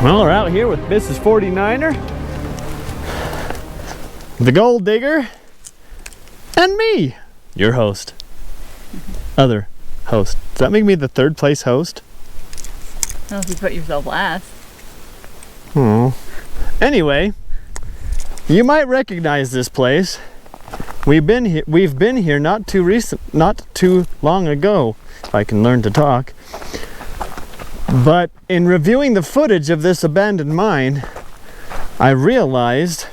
Well, we're out here with Mrs. 49er, the gold digger, and me, your host. Other host. Does that make me the third place host? I don't know if you put yourself last. Oh. Anyway, you might recognize this place. We've been here not too long ago, if I can learn to talk. But in reviewing the footage of this abandoned mine, I realized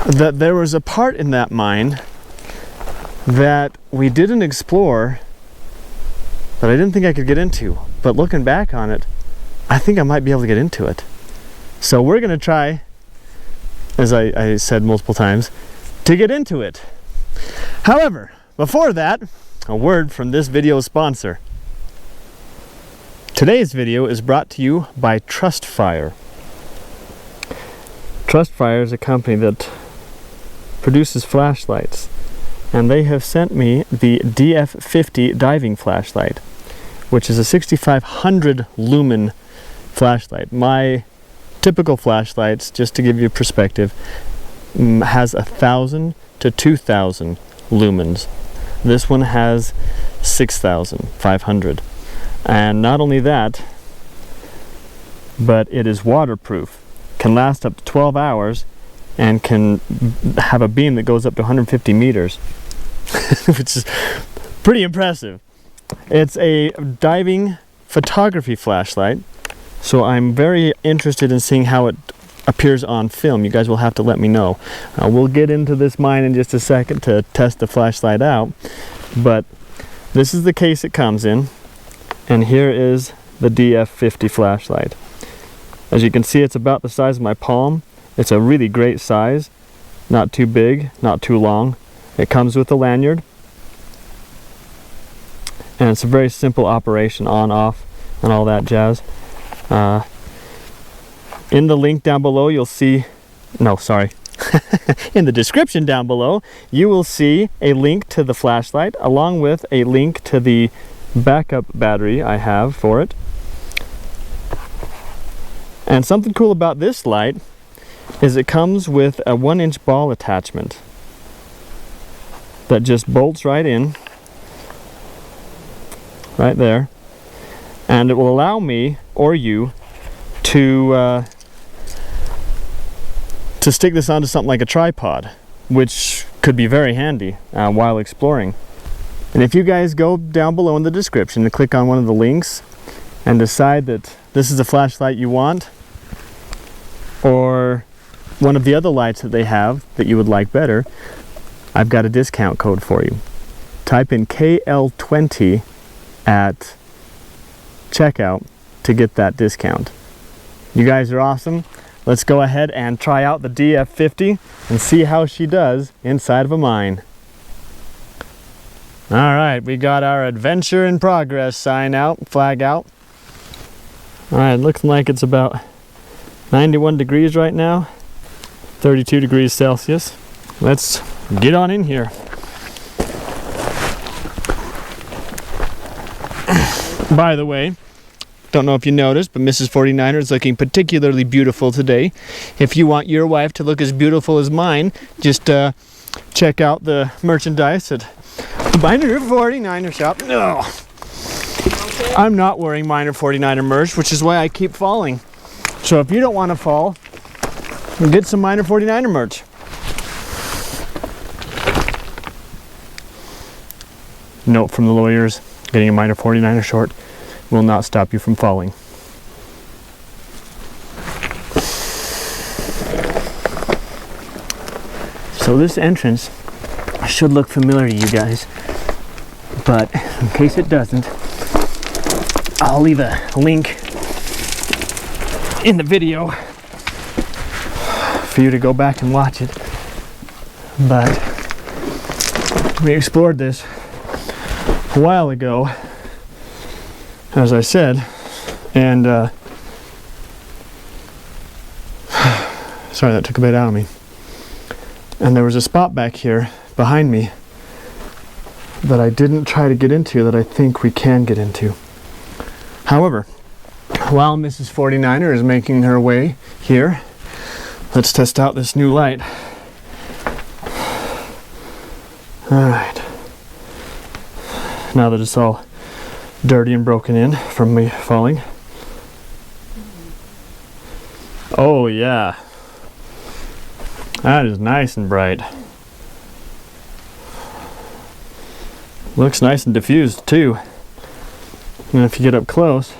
that there was a part in that mine that we didn't explore, that I didn't think I could get into. But looking back on it, I think I might be able to get into it. So we're going to try, as I said multiple times, to get into it. However, before that, a word from this video's sponsor. Today's video is brought to you by Trustfire. Trustfire is a company that produces flashlights, and they have sent me the DF50 diving flashlight, which is a 6500 lumen flashlight. My typical flashlights, just to give you perspective, has 1000 to 2000 lumens. This one has 6500. And not only that, but it is waterproof, can last up to 12 hours, and can have a beam that goes up to 150 meters, which is pretty impressive. It's a diving photography flashlight, so I'm very interested in seeing how it appears on film. You guys will have to let me know. We'll get into this mine in just a second to test the flashlight out, but this is the case it comes in. And here is the DF50 flashlight. As you can see, it's about the size of my palm. It's a really great size. Not too big, not too long. It comes with a lanyard. And it's a very simple operation, on, off, and all that jazz. In the link down below, you'll see... No, sorry. In the description down below, you will see a link to the flashlight, along with a link to the backup battery I have for it. And something cool about this light is it comes with a 1-inch ball attachment that just bolts right in, right there, and it will allow me or you to stick this onto something like a tripod, which could be very handy while exploring. And if you guys go down below in the description and click on one of the links and decide that this is a flashlight you want, or one of the other lights that they have that you would like better, I've got a discount code for you. Type in KL20 at checkout to get that discount. You guys are awesome. Let's go ahead and try out the DF50 and see how she does inside of a mine. Alright, we got our adventure in progress sign out, flag out. Alright, looks like it's about 91 degrees right now, 32 degrees Celsius. Let's get on in here. By the way, don't know if you noticed, but Mrs. 49er is looking particularly beautiful today. If you want your wife to look as beautiful as mine, just check out the merchandise at Miner 49er shop. No, okay. I'm not wearing Miner 49er merch, which is why I keep falling. So if you don't want to fall, get some Miner 49er merch. Note from the lawyers, getting a Miner 49er short will not stop you from falling. So this entrance should look familiar to you guys, but in case it doesn't, I'll leave a link in the video for you to go back and watch it. But we explored this a while ago, as I said, and sorry, that took a bit out of me. And there was a spot back here behind me that I didn't try to get into that I think we can get into. However, while Mrs. 49er is making her way here, let's test out this new light. Alright. Now that it's all dirty and broken in from me falling. Oh yeah. That is nice and bright. Looks nice and diffused too. And if you get up close,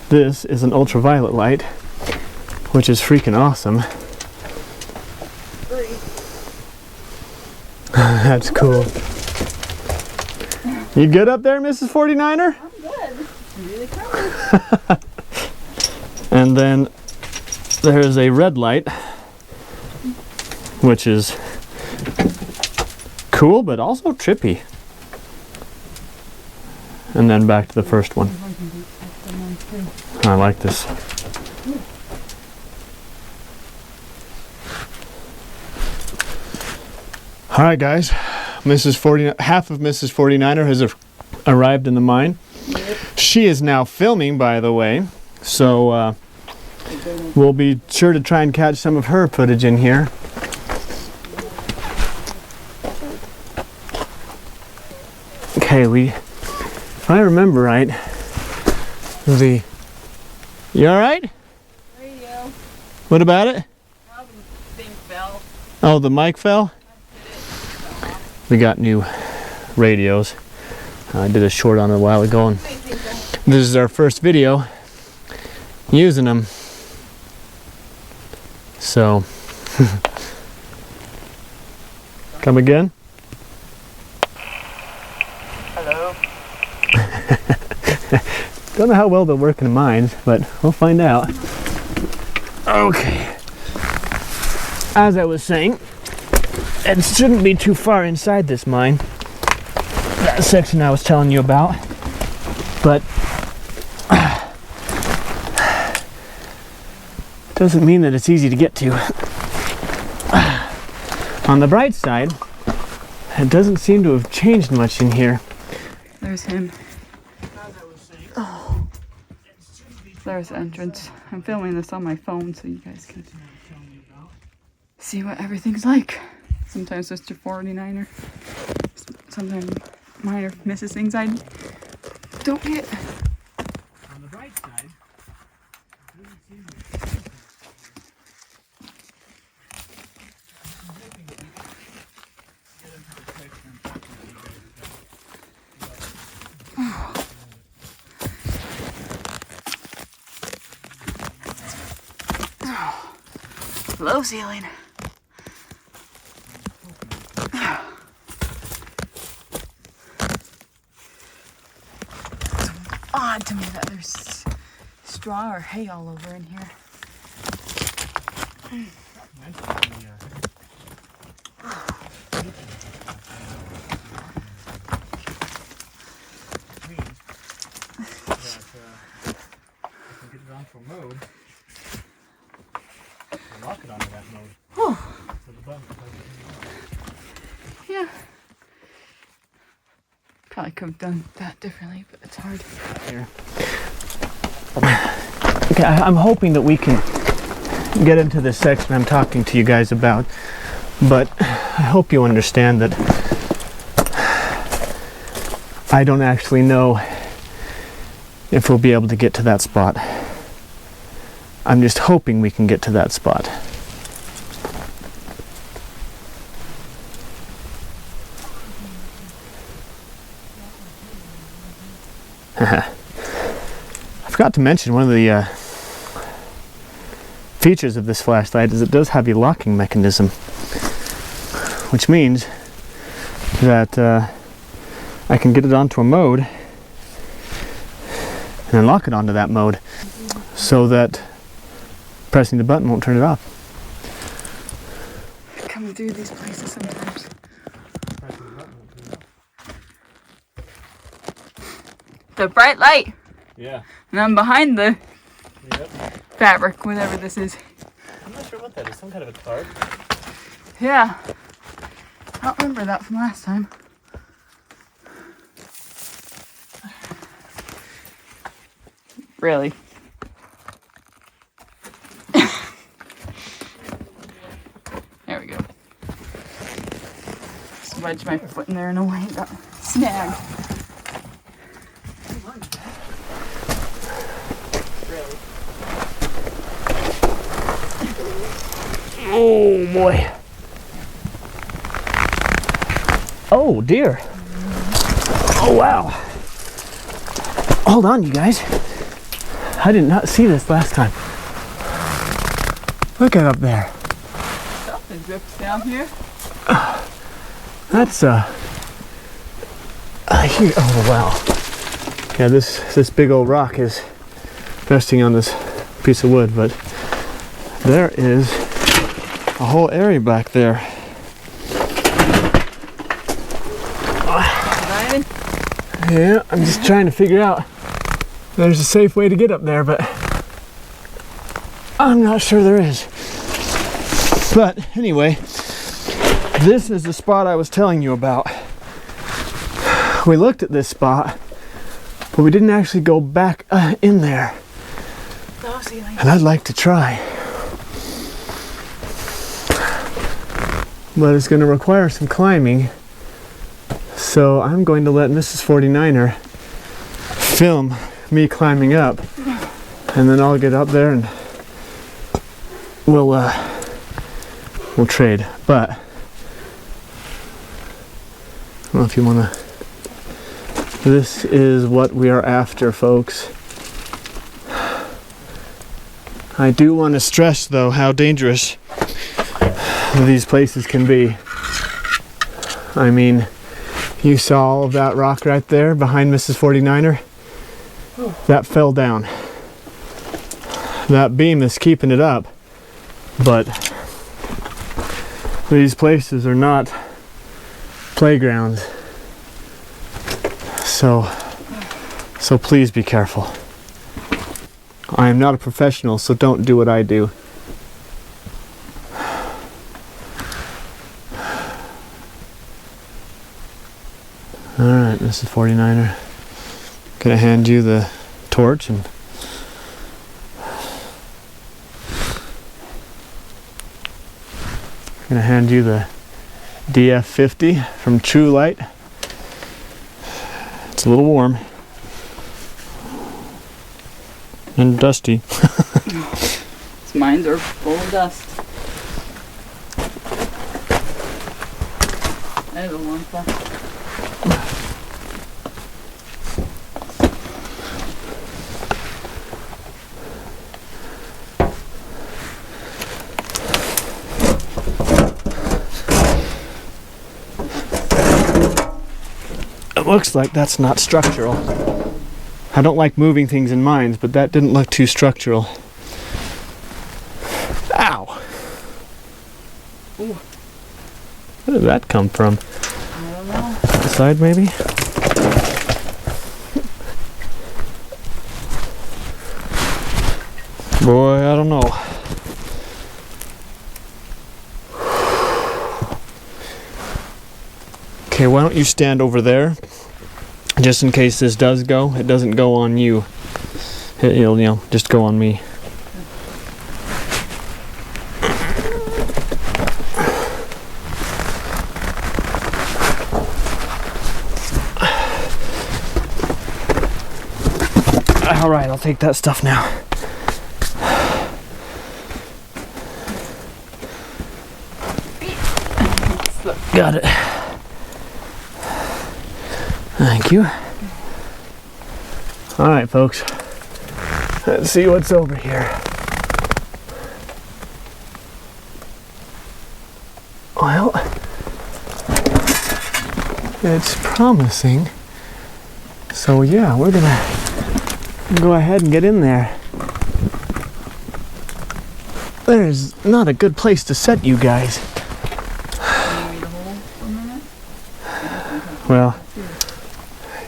this is an ultraviolet light, which is freaking awesome. That's cool. You good up there, Mrs. 49er? I'm good. I'm really covered. And then there's a red light, which is cool, but also trippy. And then back to the first one. I like this. All right, guys. Half of Mrs. 49er has arrived in the mine. Yep. She is now filming, by the way, so we'll be sure to try and catch some of her footage in here. Okay, if I remember right, you all right? Radio. What about it? Oh, the thing fell. Oh, the mic fell? We got new radios. I did a short on it a while ago, and this is our first video using them. So, come again? Hello. Don't know how well they'll work in the mines, but we'll find out. Okay. As I was saying, it shouldn't be too far inside this mine. That section I was telling you about. But doesn't mean that it's easy to get to. On the bright side, it doesn't seem to have changed much in here. There's him. Oh. There's the entrance. I'm filming this on my phone so you guys can see what everything's like. Sometimes Mr. 49er. Sometimes minor misses things I don't get. On the bright side, low ceiling. It's odd to me that there's straw or hay all over in here. Mode. Lock it onto that mode. Oh. So the button Yeah. Probably could have done that differently, but it's hard. here. Okay, I'm hoping that we can get into this section I'm talking to you guys about, but I hope you understand that I don't actually know if we'll be able to get to that spot. I'm just hoping we can get to that spot. I forgot to mention one of the features of this flashlight is it does have a locking mechanism, which means that I can get it onto a mode and then lock it onto that mode so that pressing the button won't turn it off. I come through these places sometimes. The bright light! Yeah. And I'm behind the Yep. fabric, whatever this is. I'm not sure what that is. Some kind of a tarp? Yeah. I don't remember that from last time. Really. There we go. Just wedge my foot in there in a way. Got snagged. Really. Oh boy. Oh dear. Oh wow. Hold on, you guys. I did not see this last time. Look at up there. Something drips down here. That's here. Oh wow. Yeah, this big old rock is resting on this piece of wood, but there is a whole area back there. Yeah, I'm just trying to figure out. There's a safe way to get up there, but I'm not sure there is. But anyway, this is the spot I was telling you about. We looked at this spot, but we didn't actually go back in there. And I'd like to try. But it's going to require some climbing. So I'm going to let Mrs. 49er film me climbing up, and then I'll get up there and we'll trade. But I don't know if you want to. This is what we are after, folks. I do want to stress, though, how dangerous these places can be. I mean, you saw all of that rock right there behind Mrs. 49er? That fell down. That beam is keeping it up, but these places are not playgrounds. So please be careful. I am not a professional, so don't do what I do. Alright, Mrs. 49er. Gonna hand you the torch and gonna hand you the DF50 from True Light. It's a little warm and dusty. Mine are full of dust. I have a warm flash. It looks like that's not structural. I don't like moving things in mines, but that didn't look too structural. Ow! Ooh. Where did that come from? I don't know. The side, maybe? Boy, I don't know. Okay, why don't you stand over there, just in case this does go. It doesn't go on you. It'll, you know, just go on me. All right, I'll take that stuff now. Got it. Thank you. All right, folks. Let's see what's over here. Well, it's promising. So yeah, we're gonna go ahead and get in there. There's not a good place to set you guys. Well,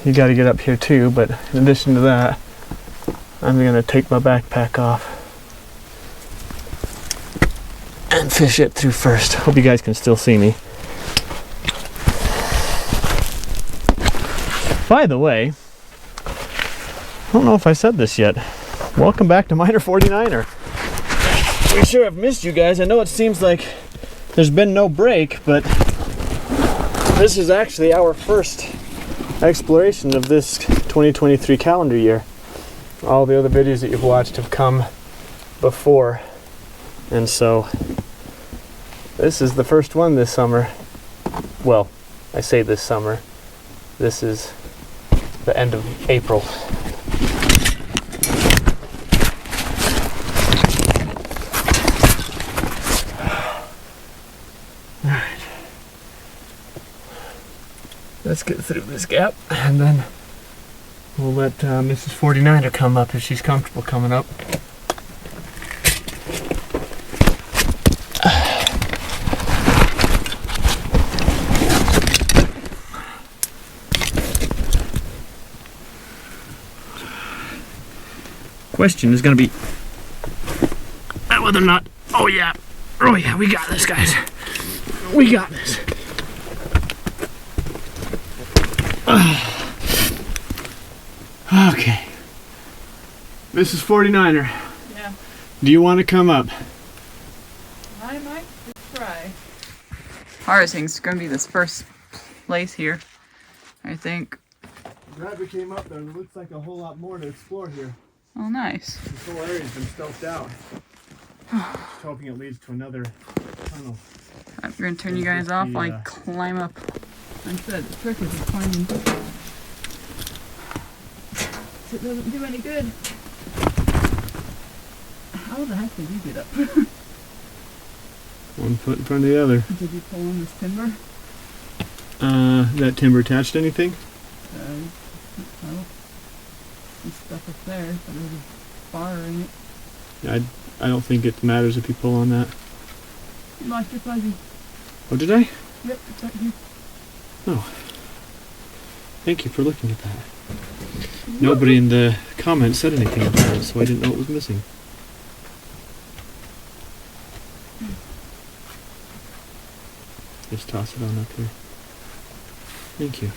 you got to get up here too, but in addition to that, I'm going to take my backpack off and fish it through first. Hope you guys can still see me. By the way, I don't know if I said this yet. Welcome back to Miner 49er. We sure have missed you guys. I know it seems like there's been no break, but this is actually our first exploration of this 2023 calendar year. All the other videos that you've watched have come before, and so this is the first one this summer. Well, I say this summer. This is the end of April. Alright. Let's get through this gap and then we'll let Mrs. 49er come up if she's comfortable coming up. Question is going to be whether or not. Oh yeah, we got this, guys. We got this. Okay, Mrs. 49er. Yeah. Do you want to come up? I might try. Harvesting's gonna be this first place here, I think. I'm glad we came up there. It looks like a whole lot more to explore here. Oh, nice. This whole area's been scoped out. Just hoping it leads to another tunnel. I'm gonna turn you guys off while I climb up. Like I said, the trick is climbing. It doesn't do any good. How the heck did you get up? One foot in front of the other. Did you pull on this timber? That timber attached to anything? Well, some stuff up there, but there's a bar in it. I don't think it matters if you pull on that. You lost your fuzzy. Oh, did I? Yep, it's right here. Oh. Thank you for looking at that. Nobody in the comments said anything about it, so I didn't know it was missing. Just toss it on up here. Thank you.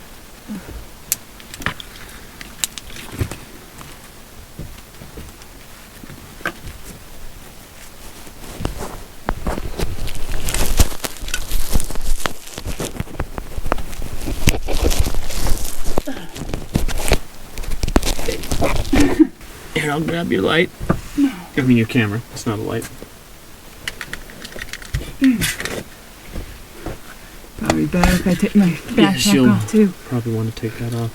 Here, I'll grab your light. No. Give me your camera. It's not a light. Probably better if I take my backpack off too. Probably want to take that off.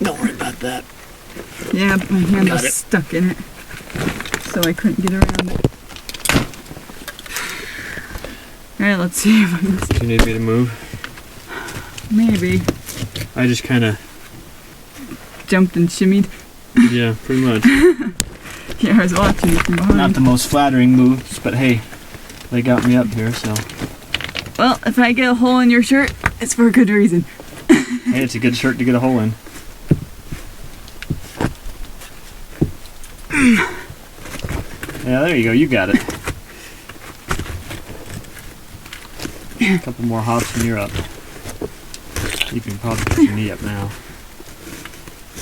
Don't worry about that. Yeah, but my hand was stuck in it, so I couldn't get around it. Alright, let's see if I can. Do you need me to move? Maybe. I just kind of jumped and shimmied. Yeah, pretty much. Yeah, I was watching you from behind. Not the most flattering moves, but hey, they got me up here, so. Well, if I get a hole in your shirt, it's for a good reason. Hey, it's a good shirt to get a hole in. Yeah, there you go, you got it. A couple more hops and you're up. You can probably put your knee up now.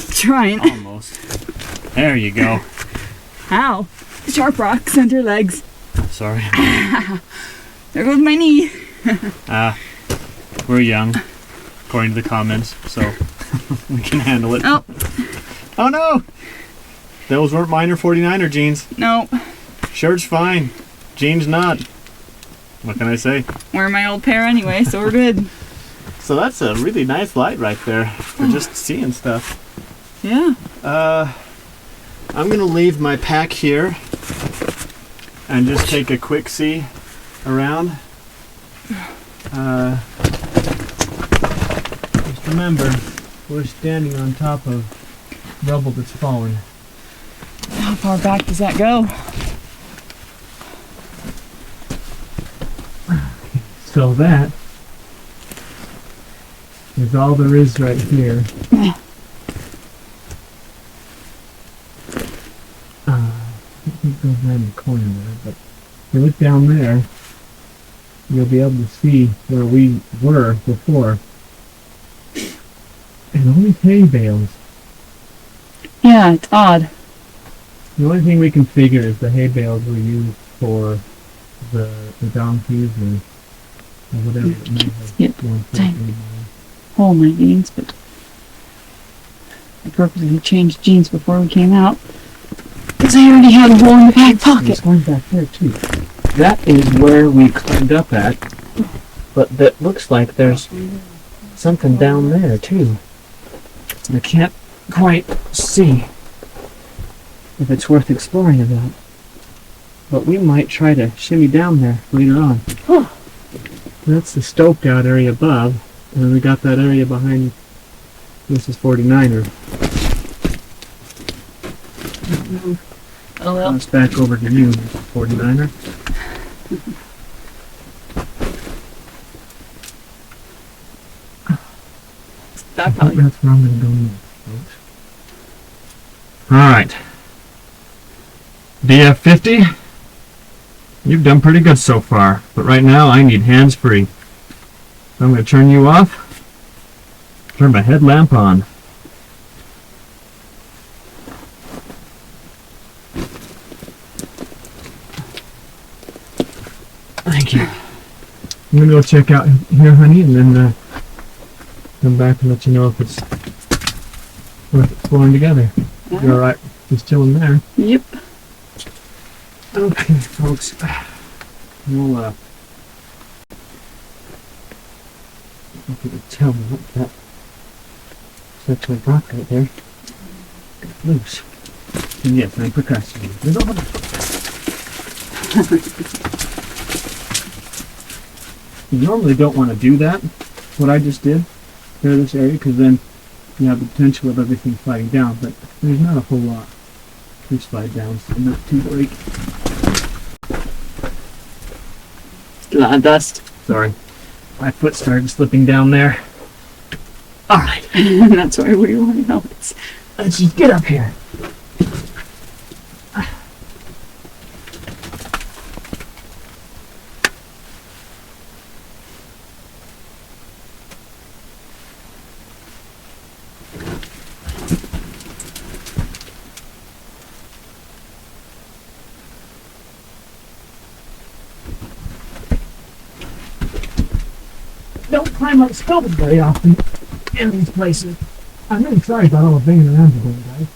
Trying. Almost. There you go. How? Sharp rocks under legs. Sorry. There goes my knee. We're young, according to the comments, so we can handle it. Oh. Oh no! Those weren't Miner 49er jeans. No. Shirt's fine. Jeans not. What can I say? Wearing my old pair anyway, so we're good. So that's a really nice light right there for just seeing stuff. Yeah. I'm gonna leave my pack here and just take a quick see around. Just remember, we're standing on top of rubble that's fallen. How far back does that go? So that is all there is right here. It goes around the corner there, but if you look down there, you'll be able to see where we were before. And only hay bales. Yeah, it's odd. The only thing we can figure is the hay bales were used for the donkeys or whatever it may have Yep. gone for Dang. the hay bale. Hole in my jeans, but I purposely changed jeans before we came out because I already had a hole in the back pocket. There's one back there too. That is where we climbed up at, but that looks like there's something down there too. I can't quite see if it's worth exploring about, but we might try to shimmy down there later on. That's the stoked out area above, and then we got that area behind Mrs. 49er. Oh well. It's back over to you, Mrs. 49er. That probably. That's where I'm going to go next, folks. Alright. DF50, you've done pretty good so far, but right now I need hands-free. So I'm going to turn you off, turn my headlamp on. Thank you. I'm going to go check out here, honey, and then come back and let you know if it's worth exploring together. You're alright, just chilling there. Yep. Okay, folks. We'll, if you could tell me what that section of rock right there got loose. And yes, I'm procrastinating. There's all You normally don't want to do that, what I just did, clear this area, because then you have the potential of everything sliding down, but there's not a whole lot to slide down, so not too worried. A lot of dust. Sorry. My foot started slipping down there. Alright. That's why we want to know. Let's just get up here. Don't climb up stones very often in these places. I'm really sorry about all the banging around today, guys.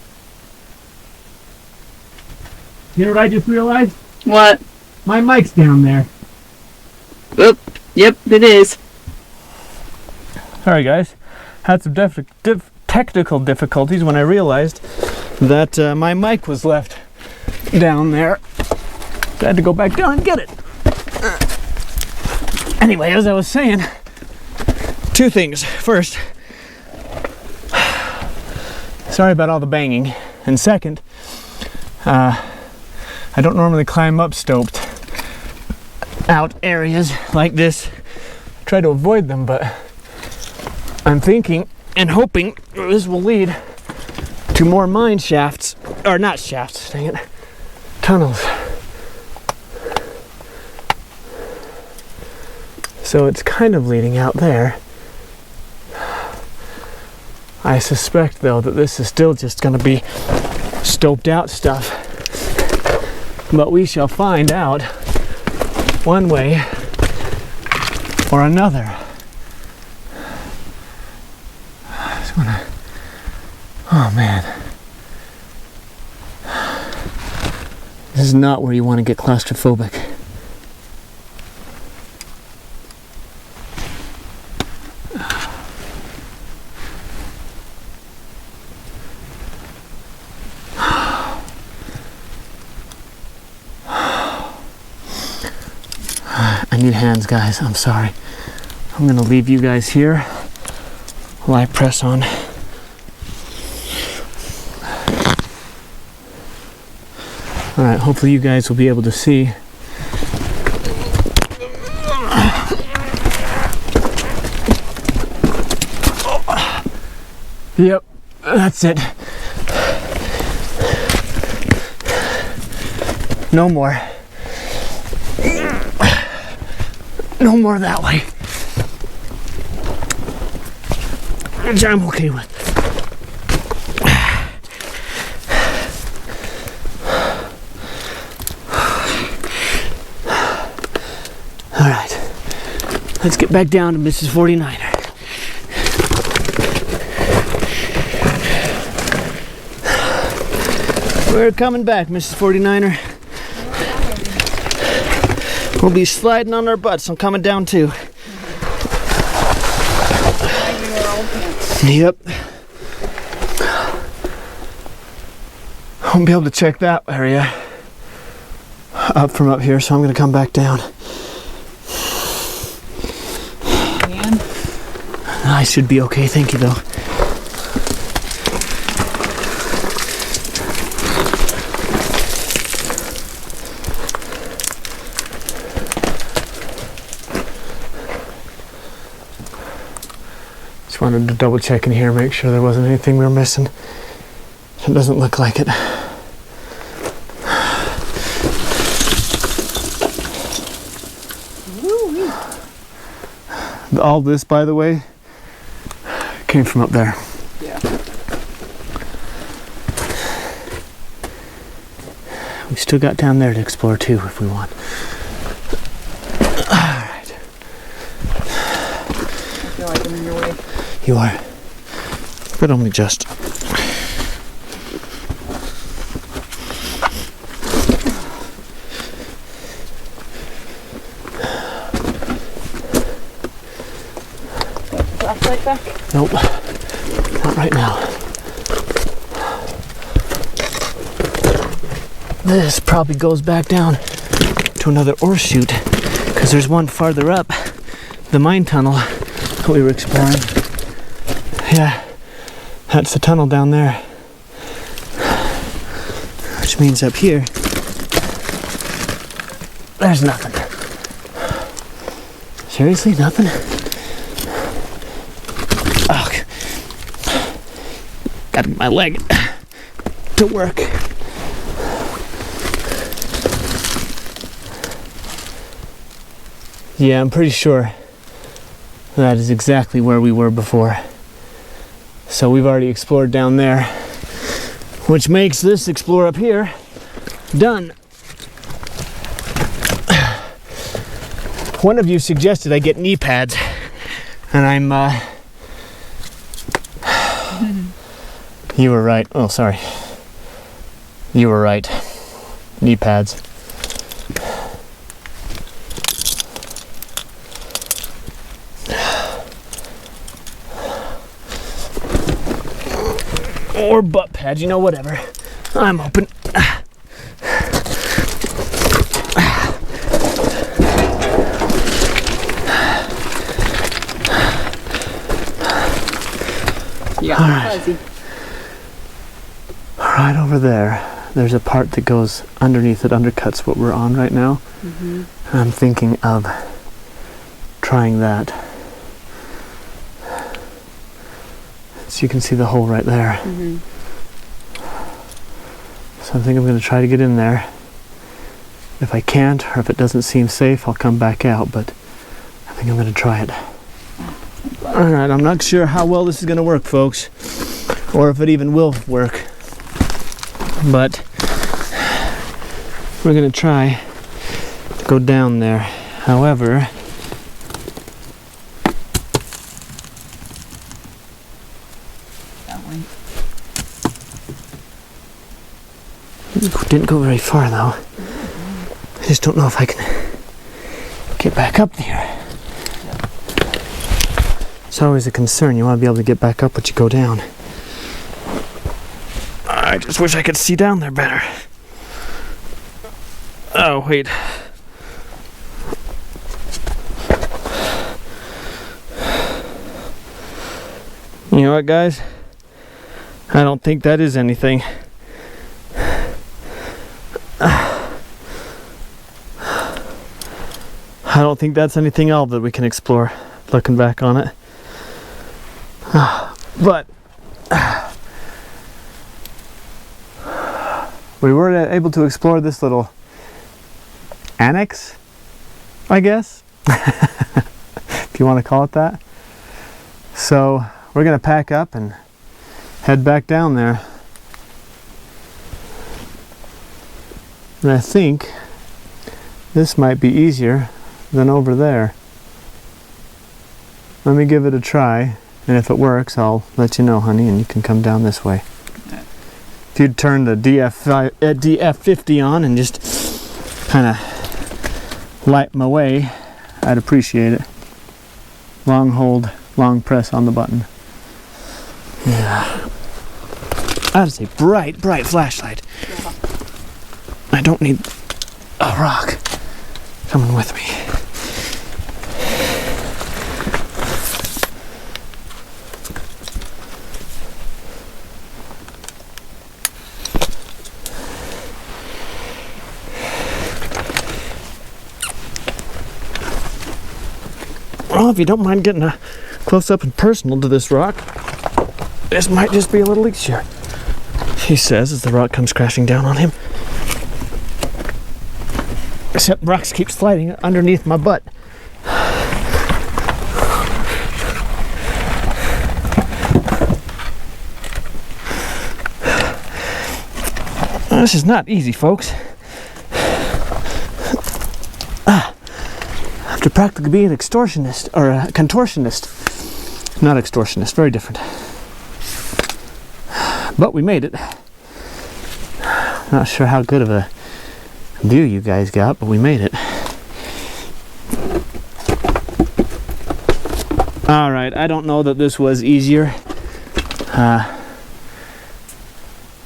You know what I just realized? What? My mic's down there. Oop. Yep, it is. Sorry, guys. Had some technical difficulties when I realized that my mic was left down there. So I had to go back down and get it. Anyway, as I was saying, two things. First, sorry about all the banging. And second, I don't normally climb up stoped out areas like this. I try to avoid them, but I'm thinking and hoping this will lead to more mine shafts, or not shafts, dang it, tunnels. So it's kind of leading out there. I suspect, though, that this is still just going to be stoped out stuff. But we shall find out one way or another. I just want to... Oh, man. This is not where you want to get claustrophobic. I need hands, guys. I'm sorry. I'm gonna leave you guys here while I press on. Alright, hopefully you guys will be able to see. Yep, that's it. No more. No more that way. Which I'm okay with. Let's get back down to Mrs. 49er. We're coming back, Mrs. 49er. We'll be sliding on our butts. I'm coming down too. Yep. I won't be able to check that area up from up here, so I'm going to come back down. I should be okay, thank you though. Just wanted to double check in here, make sure there wasn't anything we were missing. It doesn't look like it. All this, by the way, came from up there. Yeah. We still got down there to explore too, if we want. Alright. I feel like I'm in your way. You are. But only just. Flashlight back? Nope. Not right now. This probably goes back down to another ore chute, because there's one farther up, the mine tunnel that we were exploring. Yeah, that's the tunnel down there. Which means up here, there's nothing. Seriously, nothing? Oh, gotta get my leg to work. Yeah, I'm pretty sure that is exactly where we were before. So we've already explored down there, which makes this explore up here done. One of you suggested I get knee pads, and I'm you were right. Oh, sorry. You were right. Knee pads. Or butt pads, you know, whatever. I'm open. Yeah, Alright. fuzzy. Right over there, there's a part that goes underneath that undercuts what we're on right now. Mm-hmm. I'm thinking of trying that. So you can see the hole right there. Mm-hmm. So I think I'm going to try to get in there. If I can't, or if it doesn't seem safe, I'll come back out, but I think I'm going to try it. Alright, I'm not sure how well this is going to work, folks, or if it even will work, but we're going to try to go down there. However, That way. didn't go very far though. I just don't know if I can get back up there. It's always a concern. You want to be able to get back up, but you go down. I just wish I could see down there better. Oh, wait. You know what, guys? I don't think that is anything. I don't think that's anything else that we can explore, looking back on it. But we were able to explore this little annex, I guess, if you want to call it that. So we're going to pack up and head back down there. And I think this might be easier than over there. Let me give it a try, and if it works, I'll let you know, honey, and you can come down this way. Right. If you'd turn the DF50 on and just kind of light my way, I'd appreciate it. Long hold, long press on the button. Yeah. That is a bright, bright flashlight. Yeah. I don't need a rock coming with me. Well, if you don't mind getting a close up and personal to this rock, this might just be a little easier, he says as the rock comes crashing down on him. Except rocks keep sliding underneath my butt. This is not easy, folks. I have to practically be an extortionist, or a contortionist. Not extortionist, very different. But we made it. Not sure how good of a view you guys got, but we made it. Alright, I don't know that this was easier.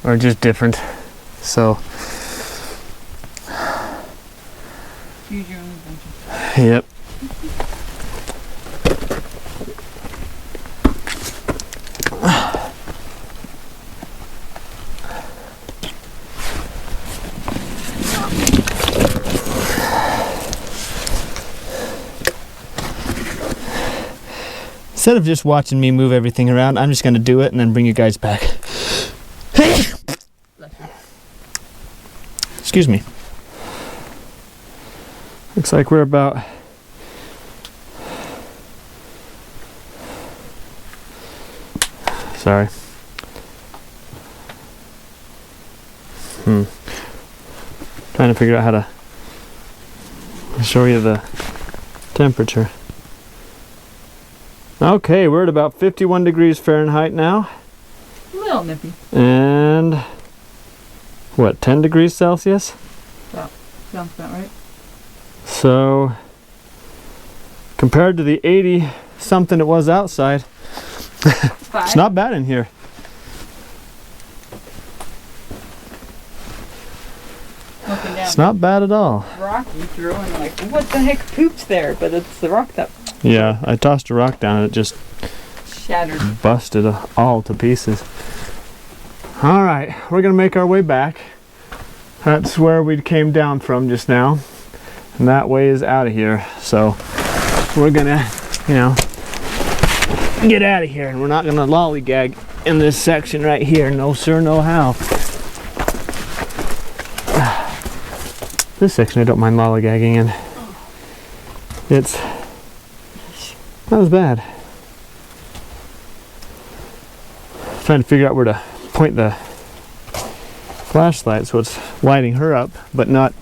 Or just different. So. Choose your own adventure. Yep. Instead of just watching me move everything around, I'm just going to do it and then bring you guys back. Excuse me. Looks like we're about sorry. Trying to figure out how to show you the temperature. Okay, we're at about 51 degrees Fahrenheit now. A little nippy. And what, 10 degrees Celsius? Yeah, sounds about right. So, compared to the 80 something it was outside, it's not bad in here. Looking down. It's not bad at all. Rock you threw and like, what the heck poops there? But it's the rock that Yeah, I tossed a rock down and it just shattered. busted all to pieces. Alright, we're going to make our way back. That's where we came down from just now. And that way is out of here. So we're going to, get out of here. And we're not going to lollygag in this section right here. No sir, no how. This section I don't mind lollygagging in. It's not as bad. Trying to figure out where to point the flashlight so it's lighting her up, but not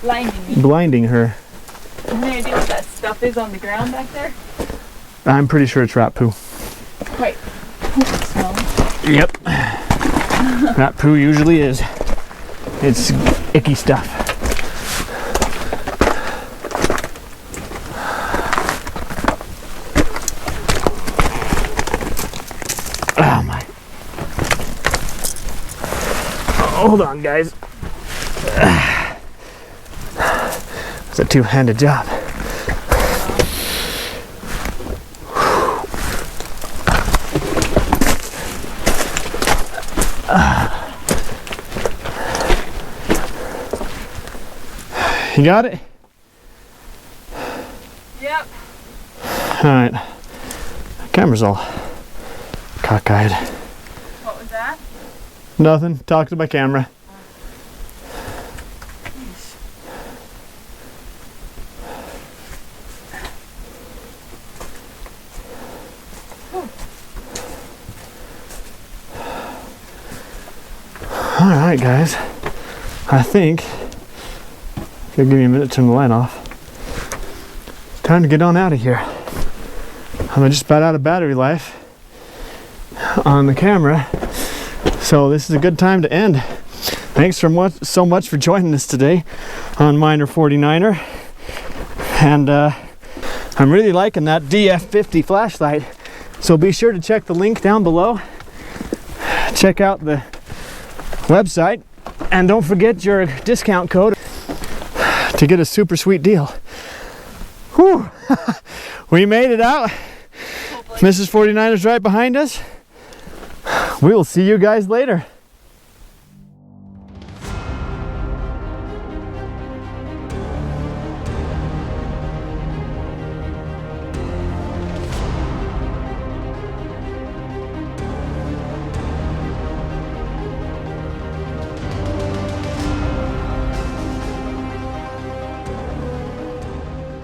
blinding her. Any idea what that stuff is on the ground back there? I'm pretty sure it's rat poo. Wait. Smell it? Yep. Rat poo usually is. It's icky stuff. Oh my. Hold on, guys. It's a two-handed job. You got it? Yep. Alright. Camera's all cockeyed. What was that? Nothing. Talk to my camera. Alright, guys. I think I'll give you a minute to turn the light off. It's time to get on out of here. I'm just about out of battery life on the camera, so this is a good time to end. Thanks so much for joining us today on Miner 49er, and I'm really liking that DF50 flashlight, so be sure to check the link down below. Check out the website, and don't forget your discount code to get a super sweet deal. Whew. We made it out. Mrs. 49er's right behind us. We will see you guys later.